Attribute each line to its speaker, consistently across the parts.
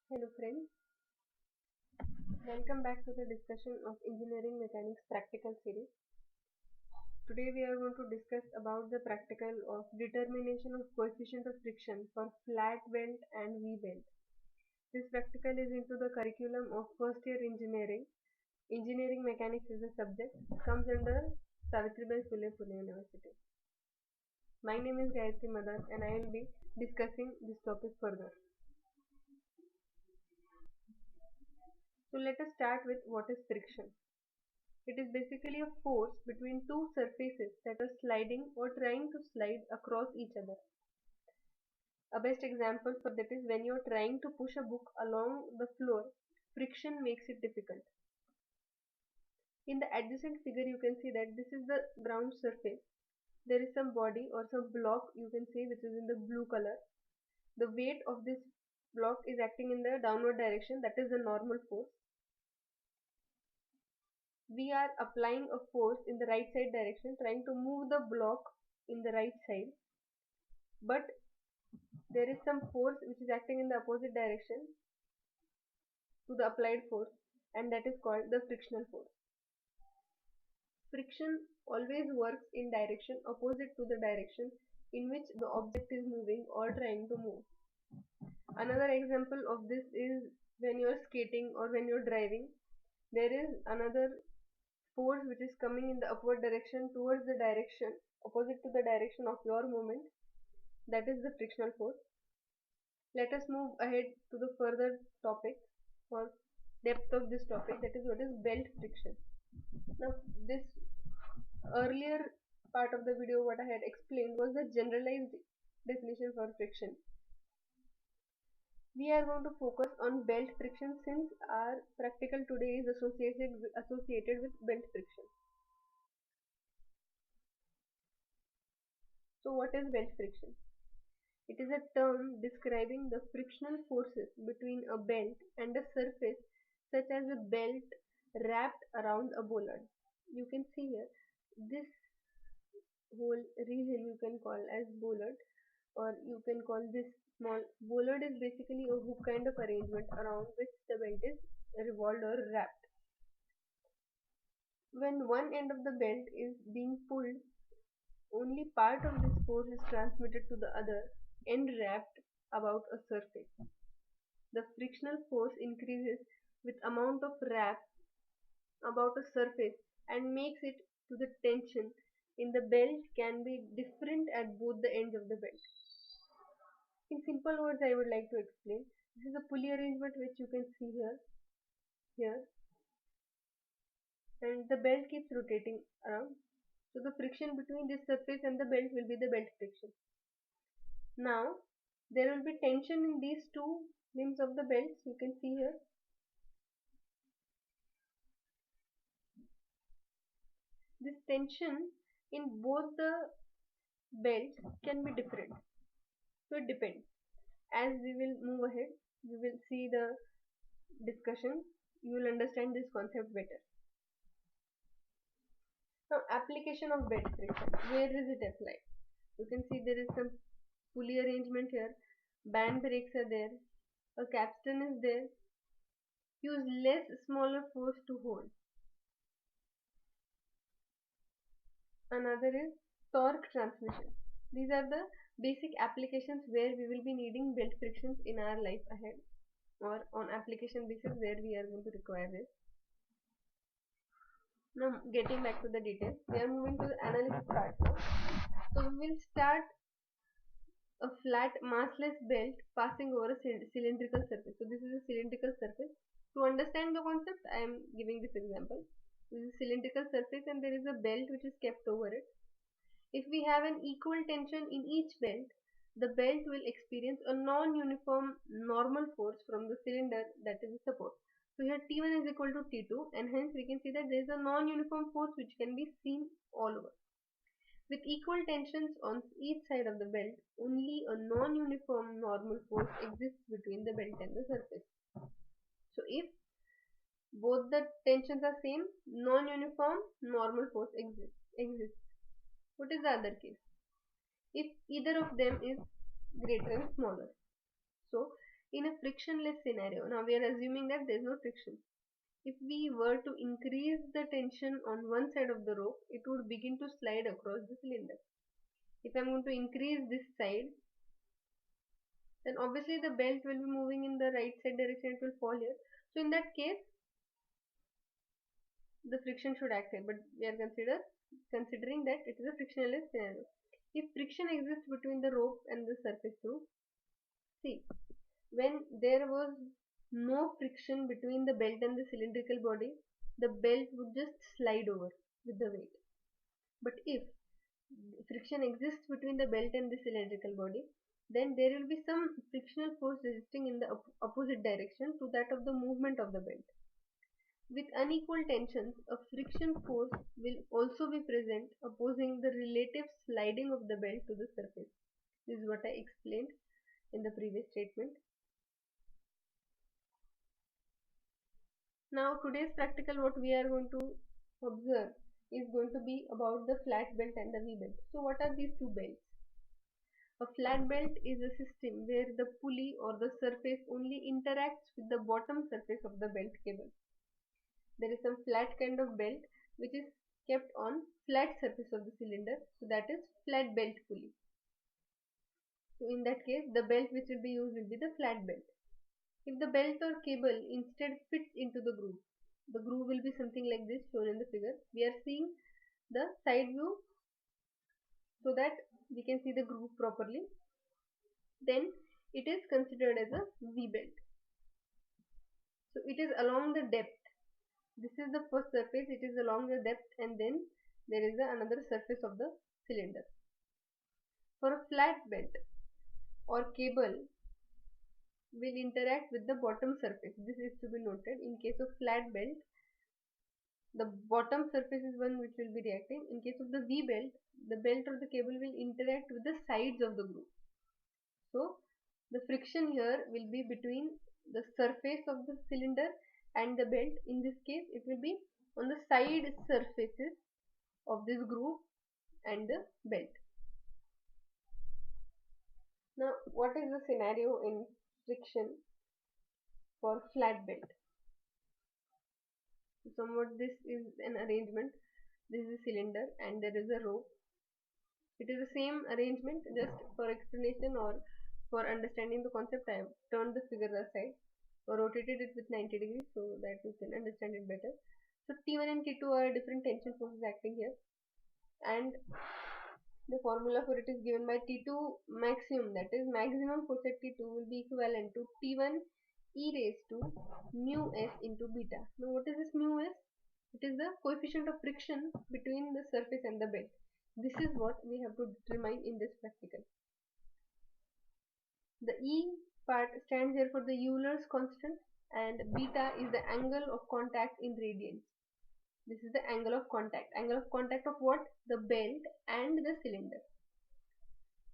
Speaker 1: Hello friends, welcome back to the discussion of Engineering Mechanics Practical Series. Today we are going to discuss about the practical of determination of coefficient of friction for flat belt and V-belt. This practical is into the curriculum of first year engineering. Engineering Mechanics is the subject, comes under Savitribai Phule Pune University. My name is Gayatri Madan and I will be discussing this topic further. So let us start with what is friction. It is basically a force between two surfaces that are sliding or trying to slide across each other. A best example for that is when you are trying to push a book along the floor, friction makes it difficult. In the adjacent figure you can see that this is the ground surface. There is some body or some block you can see which is in the blue color. The weight of this block is acting in the downward direction, that is the normal force. We are applying a force in the right side direction trying to move the block in the right side, but there is some force which is acting in the opposite direction to the applied force, and that is called the frictional force. Friction always works in direction opposite to the direction in which the object is moving or trying to move. Another example of this is when you are skating or when you are driving, there is another force which is coming in the upward direction towards the direction opposite to the direction of your movement, that is the frictional force. Let us move ahead to the further topic or depth of this topic, that is what is belt friction. Now this earlier part of the video what I had explained was the generalized definition for friction. We are going to focus on belt friction since our practical today is associated with belt friction. So what is belt friction? It is a term describing the frictional forces between a belt and a surface such as a belt wrapped around a bollard. You can see here this whole region you can call as bollard, or you can call this small bollard is basically a hook kind of arrangement around which the belt is revolved or wrapped. When one end of the belt is being pulled, only part of this force is transmitted to the other end wrapped about a surface. The frictional force increases with amount of wrap about a surface and makes it to the tension in the belt can be different at both the ends of the belt. In simple words, I would like to explain. This is a pulley arrangement which you can see here, and the belt keeps rotating around. So the friction between this surface and the belt will be the belt friction. Now there will be tension in these two limbs of the belts. You can see here. This tension in both the belts can be different. So it depends. As we will move ahead, we will see the discussion. You will understand this concept better. Now application of belt friction. Where is it applied? You can see there is some pulley arrangement here. Band brakes are there. A capstan is there. Use less smaller force to hold. Another is torque transmission. These are the basic applications where we will be needing belt frictions in our life ahead, or on application basis where we are going to require this. Now getting back to the details, we are moving to the analysis part now. So we will start a flat massless belt passing over a cylindrical surface. So this is a cylindrical surface. To understand the concept, I am giving this example. This is a cylindrical surface and there is a belt which is kept over it. If we have an equal tension in each belt, the belt will experience a non-uniform normal force from the cylinder, that is the support. So here T1 is equal to T2, and hence we can see that there is a non-uniform force which can be seen all over. With equal tensions on each side of the belt, only a non-uniform normal force exists between the belt and the surface. So if both the tensions are same, non-uniform normal force exists. What is the other case? If either of them is greater and smaller. So in a frictionless scenario. Now we are assuming that there is no friction. If we were to increase the tension on one side of the rope, it would begin to slide across the cylinder. If I am going to increase this side, then obviously the belt will be moving in the right side direction, it will fall here. So in that case, the friction should act here, but we are considering that it is a frictionless scenario. If friction exists between the rope and the surface too, see, when there was no friction between the belt and the cylindrical body, the belt would just slide over with the weight. But if friction exists between the belt and the cylindrical body, then there will be some frictional force resisting in the opposite direction to that of the movement of the belt. With unequal tensions, a friction force will also be present opposing the relative sliding of the belt to the surface. This is what I explained in the previous statement. Now today's practical, what we are going to observe is going to be about the flat belt and the V-belt. So what are these two belts? A flat belt is a system where the pulley or the surface only interacts with the bottom surface of the belt cable. There is some flat kind of belt which is kept on flat surface of the cylinder, so that is flat belt pulley. So in that case, the belt which will be used will be the flat belt. If the belt or cable instead fits into the groove will be something like this shown in the figure. We are seeing the side view so that we can see the groove properly. Then it is considered as a V-belt. So it is along the depth. This is the first surface, it is along the depth, and then there is another surface of the cylinder. For a flat belt or cable will interact with the bottom surface. This is to be noted. In case of flat belt, the bottom surface is one which will be reacting. In case of the V belt, the belt or the cable will interact with the sides of the groove. So the friction here will be between the surface of the cylinder and the belt. In this case, it will be on the side surfaces of this groove and the belt. Now, what is the scenario in friction for flat belt? So somewhat this is an arrangement. This is a cylinder and there is a rope. It is the same arrangement, just for explanation or for understanding the concept I have turned the figure aside or rotated it with 90 degrees so that you can understand it better. So T1 and T2 are different tension forces acting here, and the formula for it is given by T2 maximum, that is maximum force at T2 will be equivalent to T1 e raised to mu s into beta. Now what is this mu s? It is the coefficient of friction between the surface and the belt. This is what we have to determine in this practical. The E part stands here for the Euler's constant, and beta is the angle of contact in radians. This is the angle of contact. Angle of contact of what? The belt and the cylinder.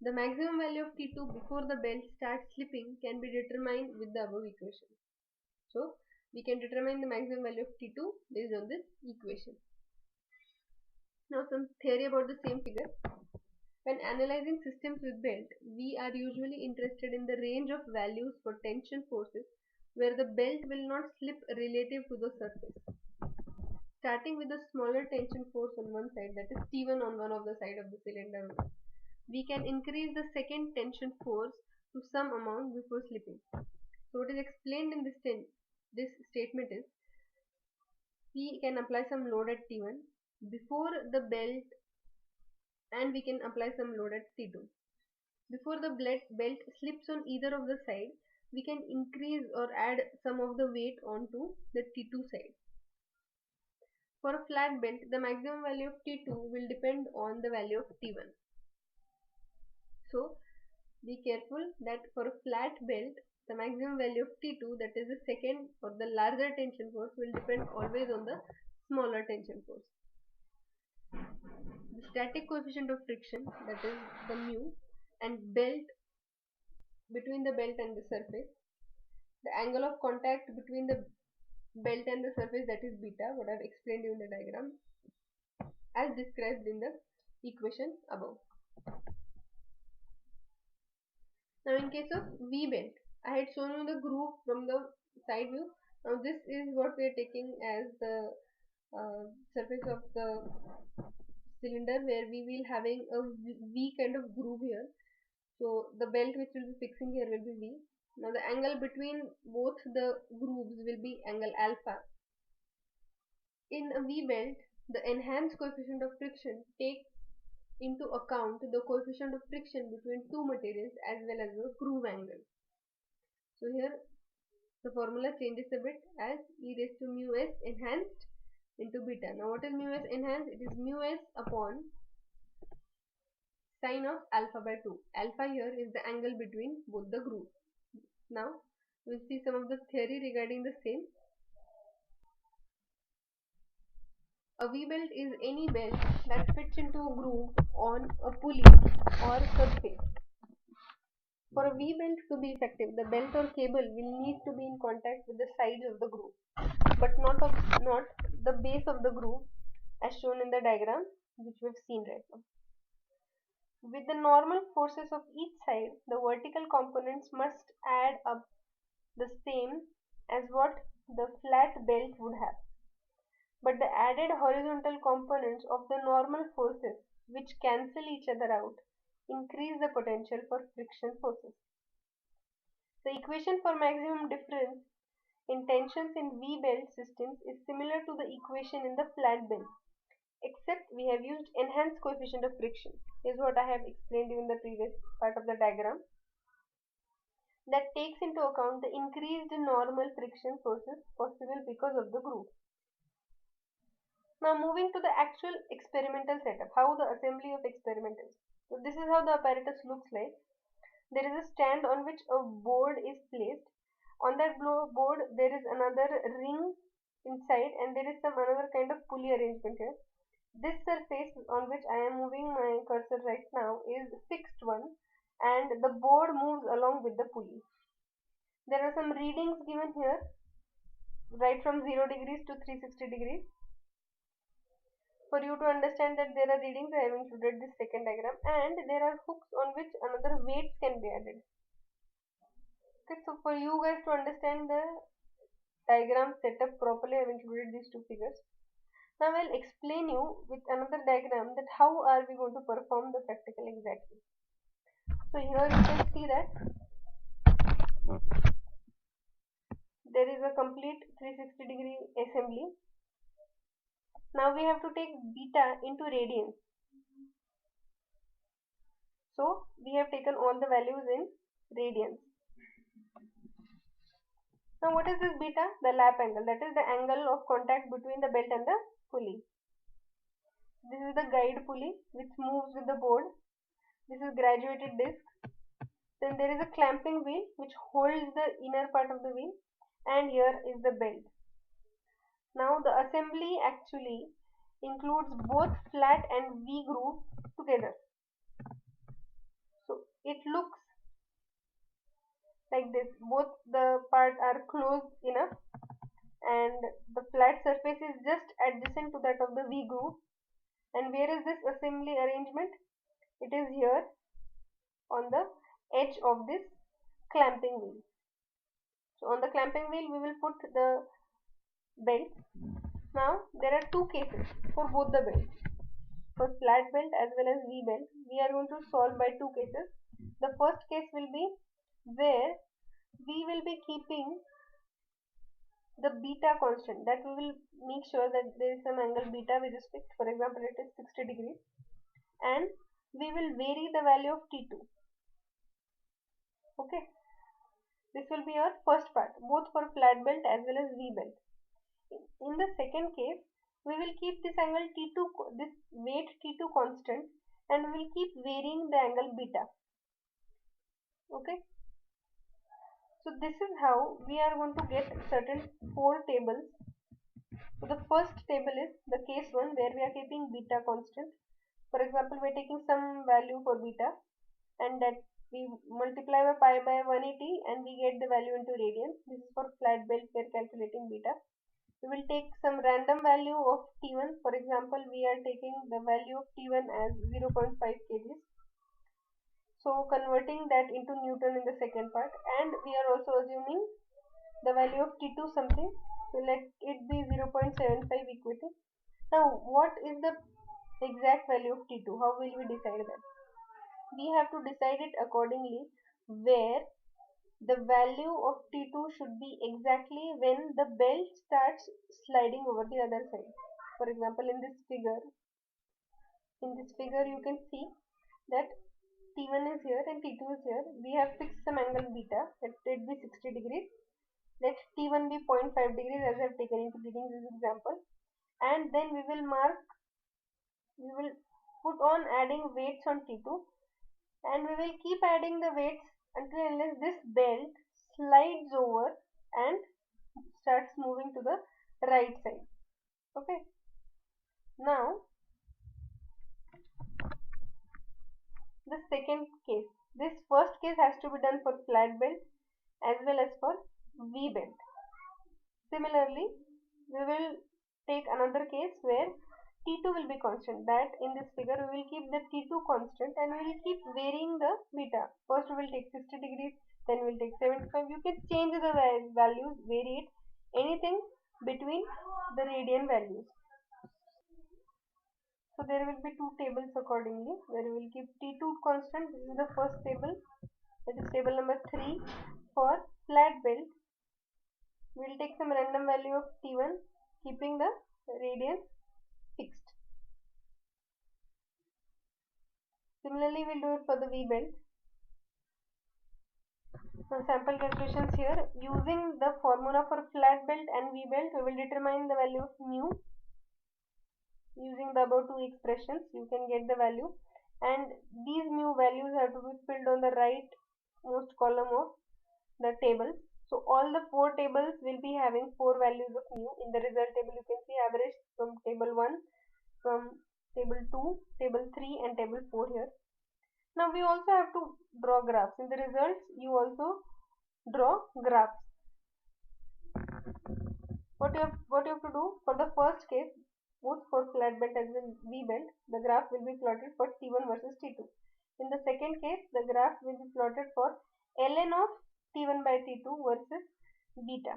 Speaker 1: The maximum value of T2 before the belt starts slipping can be determined with the above equation. So we can determine the maximum value of T2 based on this equation. Now some theory about the same figure. When analyzing systems with belt, we are usually interested in the range of values for tension forces where the belt will not slip relative to the surface. Starting with a smaller tension force on one side, that is T1 on one of the side of the cylinder, we can increase the second tension force to some amount before slipping. So what is explained in this statement is, we can apply some load at T1 before the belt and we can apply some load at T2. Before the belt slips on either of the side, we can increase or add some of the weight onto the T2 side. For a flat belt, the maximum value of T2 will depend on the value of T1. So be careful that for a flat belt, the maximum value of T2, that is the second or the larger tension force, will depend always on the smaller tension force. The static coefficient of friction, that is the mu, and belt between the belt and the surface. The angle of contact between the belt and the surface, that is beta, what I have explained you in the diagram as described in the equation above. Now in case of V belt, I had shown you the groove from the side view. Now this is what we are taking as the surface of the cylinder, where we will having a V kind of groove here. So the belt which will be fixing here will be V. Now the angle between both the grooves will be angle alpha. In a V belt, the enhanced coefficient of friction takes into account the coefficient of friction between two materials as well as the groove angle. So here the formula changes a bit as e raised to mu s enhanced into beta. Now what is mu s enhanced? It is mu s upon sine of alpha by 2. Alpha here is the angle between both the grooves. Now we'll see some of the theory regarding the same. A V-belt is any belt that fits into a groove on a pulley or surface. For a V-belt to be effective, the belt or cable will need to be in contact with the sides of the groove, but not the base of the groove as shown in the diagram which we have seen right now. With the normal forces of each side, the vertical components must add up the same as what the flat belt would have. But the added horizontal components of the normal forces, which cancel each other out, increase the potential for friction forces. The equation for maximum difference in tensions in V-belt systems is similar to the equation in the flat belt, except we have used enhanced coefficient of friction. Is what I have explained in the previous part of the diagram. That takes into account the increased normal friction forces possible because of the groove. Now moving to the actual experimental setup, how the assembly of experiment is. So this is how the apparatus looks like. There is a stand on which a board is placed. On that board there is another ring inside, and there is some another kind of pulley arrangement here. This surface on which I am moving my cursor right now is fixed one, and the board moves along with the pulley. There are some readings given here, right from 0 degrees to 360 degrees. For you to understand that there are readings, I have included this second diagram, and there are hooks on which another weights can be added. Okay, so for you guys to understand the diagram setup properly, I have included these two figures. Now I will explain you with another diagram that how are we going to perform the practical exactly. So here you can see that there is a complete 360-degree assembly. Now we have to take beta into radians. So we have taken all the values in radians. Now what is this beta? The lap angle, that is the angle of contact between the belt and the pulley. This is the guide pulley which moves with the board. This is graduated disc. Then there is a clamping wheel which holds the inner part of the wheel, and here is the belt. Now the assembly actually includes both flat and V groove together. So it looks like this. Both the parts are closed enough, and the flat surface is just adjacent to that of the V groove. And where is this assembly arrangement? It is here on the edge of this clamping wheel. So on the clamping wheel we will put the belt. Now there are two cases for both the belts. For flat belt as well as V belt, we are going to solve by two cases. The first case will be where we will be keeping the beta constant, that we will make sure that there is some angle beta which is fixed. For example, it is 60 degrees, and we will vary the value of T2. Okay, this will be our first part, both for flat belt as well as V belt. In the second case, we will keep this angle T2, this weight T2 constant, and we will keep varying the angle beta. Okay, so this is how we are going to get certain four tables. So the first table is the case 1 where we are keeping beta constant. For example, we are taking some value for beta, and that we multiply by pi by 180 and we get the value into radians. This is for flat belt, we are calculating beta. We will take some random value of T1. For example, we are taking the value of T1 as 0.5 kgs. So converting that into Newton in the second part, and we are also assuming the value of T2 something. So let it be 0.75 equating. Now what is the exact value of T2? How will we decide that? We have to decide it accordingly, where the value of T2 should be exactly when the belt starts sliding over the other side. For example, in this figure you can see that T1 is here and T2 is here. We have fixed some angle beta, let it be 60 degrees. Let T1 be 0.5 degrees as I have taken into reading this example. And then we will put on adding weights on T2, and we will keep adding the weights until unless this belt slides over and starts moving to the right side. Okay. Now the second case. This first case has to be done for flat belt as well as for V belt. Similarly, we will take another case where T2 will be constant. That in this figure we will keep the T2 constant and we will keep varying the beta. First we will take 60 degrees, then we will take 75. You can change the values, vary it, anything between the radian values. So there will be two tables accordingly, where we will keep T2 constant. This is the first table, that is table number 3. For flat belt, we will take some random value of T1, keeping the radian fixed. Similarly, we will do it for the V belt. Now sample calculations here. Using the formula for flat belt and V belt, we will determine the value of mu. Using the above two expressions, you can get the value, and these mu values have to be filled on the rightmost column of the tables. So all the 4 tables will be having 4 values of mu. In the result table, you can see average from table 1, from table 2, table 3 and table 4 here. Now we also have to draw graphs. In the results, you also draw graphs. What you have to do for the first case, both for flat belt as well as V belt, the graph will be plotted for T1 versus T2. In the second case, the graph will be plotted for ln of T1 by T2 versus beta.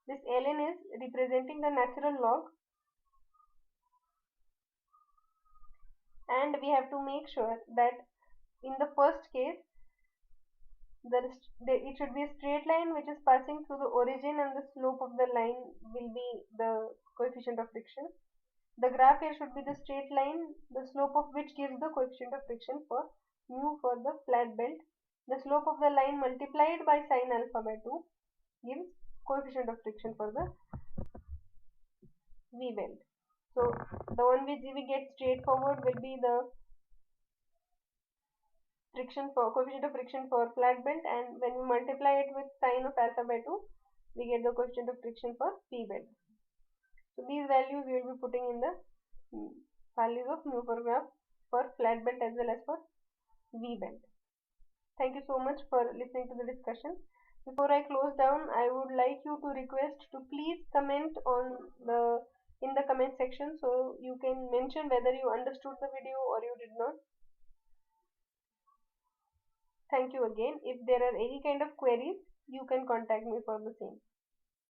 Speaker 1: This ln is representing the natural log, and we have to make sure that in the first case it should be a straight line which is passing through the origin, and the slope of the line will be the coefficient of friction. The graph here should be the straight line, the slope of which gives the coefficient of friction for mu for the flat belt. The slope of the line multiplied by sine alpha by 2 gives coefficient of friction for the V belt. So the one which we get straightforward will be the coefficient of friction for flat belt, and when we multiply it with sine of alpha by 2, we get the coefficient of friction for V belt. So these values we will be putting in the values of mu for graph for flat belt as well as for V belt. Thank you so much for listening to the discussion. Before I close down, I would like you to request to please comment in the comment section, so you can mention whether you understood the video or you did not. Thank you again. If there are any kind of queries, you can contact me for the same.